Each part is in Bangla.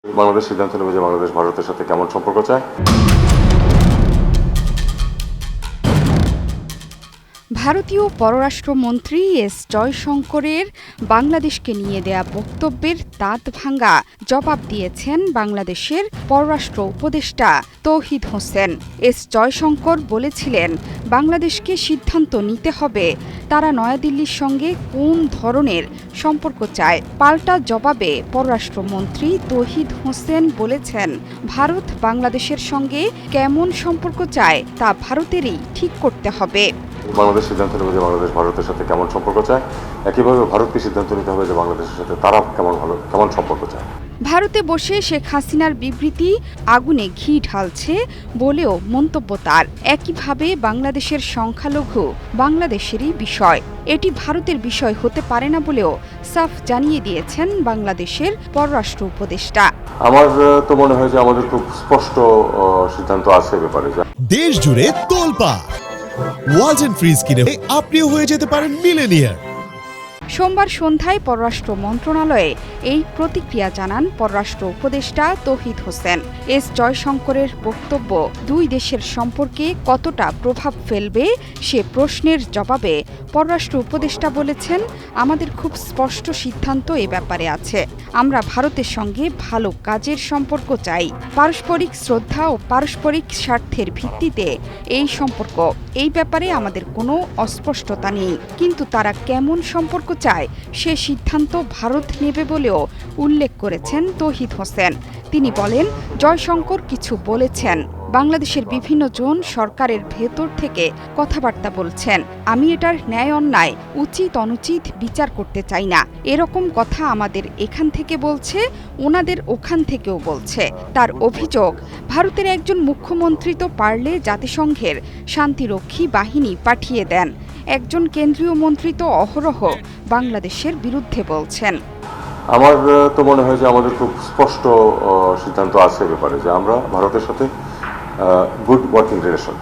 বাংলাদেশ সিদ্ধান্ত নেবে যে বাংলাদেশ ভারতের সাথে কেমন সম্পর্ক চায়। ভারতীয় পররাষ্ট্রমন্ত্রী এস জয়শঙ্করের বাংলাদেশকে নিয়ে দেয়া বক্তব্যের দাঁত ভাঙা জবাব দিয়েছেন বাংলাদেশের পররাষ্ট্র উপদেষ্টা তৌহিদ হোসেন। এস জয়শঙ্কর বলেছিলেন, বাংলাদেশকে সিদ্ধান্ত নিতে হবে তারা নয়াদিল্লির সঙ্গে কোন ধরনের সম্পর্ক চায়। পাল্টা জবাবে পররাষ্ট্রমন্ত্রী তৌহিদ হোসেন বলেছেন, ভারত বাংলাদেশের সঙ্গে কেমন সম্পর্ক চায় তা ভারতেরই ঠিক করতে হবে। বাংলাদেশ সিদ্ধান্ত নেবে যে বাংলাদেশ ভারতের সাথে কেমন সম্পর্ক চায়, একইভাবে ভারতকে সিদ্ধান্ত নিতে হবে যে বাংলাদেশের সাথে তারা কেমন সম্পর্ক চায়। ভারতে বসে শেখ হাসিনার বিবৃতি আগুনে ঘি ঢালছে বলেও মন্তব্য তার। একইভাবে বাংলাদেশের সংখ্যালঘু বাংলাদেশেরই বিষয়, এটি ভারতের বিষয় হতে পারে না বলেও সাফ জানিয়ে দিয়েছেন বাংলাদেশের পররাষ্ট্র উপদেষ্টা। আমার তো মনে হয় যে আমাদের খুব স্পষ্ট সিদ্ধান্ত আছে ব্যাপারে। দেশ জুড়ে তোলপাড় ওয়ালটন ফ্রিজ কিনে আপনিও হয়ে যেতে পারেন মিলেনিয়ার। সোমবার সন্ধ্যায় পররাষ্ট্র মন্ত্রণালয়ে এই প্রতিক্রিয়া জানান পররাষ্ট্র উপদেষ্টা তৌহিদ হোসেন। এস জয়শঙ্করের বক্তব্য দুই দেশের সম্পর্কে কতটা প্রভাব ফেলবে সে প্রশ্নের জবাবে পররাষ্ট্র উপদেষ্টা বলেছেন, আমাদের খুব স্পষ্ট সিদ্ধান্ত এ ব্যাপারে আছে। আমরা ভারতের সঙ্গে ভালো কাজের সম্পর্ক চাই। পারস্পরিক শ্রদ্ধা ও পারস্পরিক স্বার্থের ভিত্তিতে এই সম্পর্ক। এই ব্যাপারে আমাদের কোনো অস্পষ্টতা নেই, কিন্তু তারা কেমন সম্পর্ক চায় সে সিদ্ধান্ত ভারত নেবে বলেও উল্লেখ করেছেন তৌহিদ হোসেন। তিনি বলেন, জয়শঙ্কর কিছু বলেছেন, বাংলাদেশের বিভিন্ন জন সরকারের ভেতর থেকে কথাবার্তা বলছেন। আমি এটার ন্যায় অন্যায়, উচিত অনুচিত বিচার করতে চাই না। এরকম কথা আমাদের এখান থেকে বলছে, ওনাদের ওখান থেকেও বলছে। তার অভিযোগ, ভারতের একজন মুখ্যমন্ত্রী তো পারলে জাতিসংঘের শান্তিরক্ষী বাহিনী পাঠিয়ে দেন, একজন কেন্দ্রীয় মন্ত্রী তো অহরহ বাংলাদেশের বিরুদ্ধে বলছেন। আমার তো মনে হয় যে আমাদের খুব স্পষ্ট সিদ্ধান্ত আছে ব্যাপারে, যে আমরা ভারতের সাথে গুড ওয়ার্কিং রিলেশন।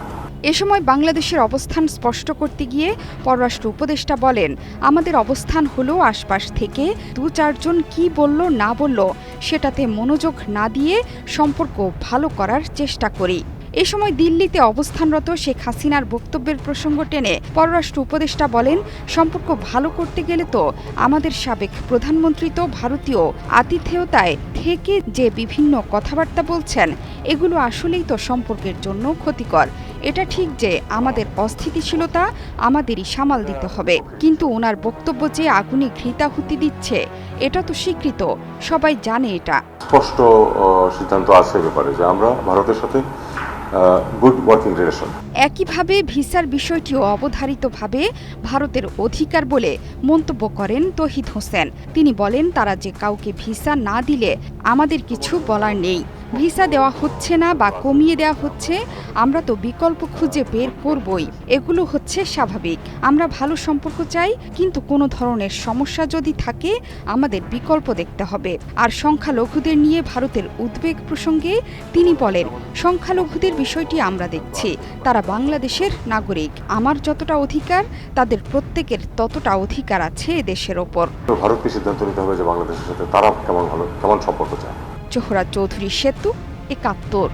এ সময় বাংলাদেশের অবস্থান স্পষ্ট করতে গিয়ে পররাষ্ট্র উপদেষ্টা বলেন, আমাদের অবস্থান হলো আশপাশ থেকে দু চারজন কি বলল না বলল সেটাতে মনোযোগ না দিয়ে সম্পর্ক ভালো করার চেষ্টা করি। এ সময় দিল্লিতে অবস্থানরত শেখ হাসিনার বক্তব্যের প্রসঙ্গ টেনে পররাষ্ট্র উপদেষ্টা বলেন, সম্পর্ক ভালো করতে গেলে তো আমাদের সাবেক প্রধানমন্ত্রী তো ভারতীয় আতিথেয়তায় থেকে যে বিভিন্ন কথাবার্তা বলছেন, এগুলো আসলেই তো সম্পর্কের জন্য ক্ষতিকর। এটা ঠিক যে আমাদের অস্থিতিশীলতা আমাদেরই সামাল দিতে হবে, কিন্তু ওনার বক্তব্য যে আগুনে ঘৃতাহুতি দিচ্ছে এটা তো স্বীকৃত, সবাই জানে এটা। স্পষ্ট সিদ্ধান্ত আছে ব্যাপারে, যে আমরা ভারতের সাথে গুড ওয়ার্কিং রিলেশন। একইভাবে ভিসার বিষয়টিও অবধারিতভাবে ভারতের অধিকার বলে মন্তব্য করেন তৌহিদ হোসেন। তিনি বলেন, তারা যে কাউকে ভিসা না দিলে আমাদের কিছু বলার নেই। ভিসা দেওয়া হচ্ছে না বা কমিয়ে দেওয়া হচ্ছে, আমরা তো বিকল্প খুঁজে বের করবই। এগুলো হচ্ছে স্বাভাবিক। আমরা ভালো সম্পর্ক চাই, কিন্তু কোনো ধরনের সমস্যা যদি থাকে আমাদের বিকল্প দেখতে হবে। আর সংখ্যালঘুদের নিয়ে ভারতের উদ্বেগ প্রসঙ্গে তিনি বলেন, সংখ্যালঘুদের বিষয়টি আমরা দেখছি, তারা বাংলাদেশের নাগরিক। আমার যতটা অধিকার তাদের প্রত্যেকের ততটা অধিকার আছে দেশের ওপর। ভারতকে সিদ্ধান্ত নিতে হবে যে বাংলাদেশের সাথে তারা কেমন সম্পর্ক চায়। জোহরা চৌধুরী সেতু, ৭১।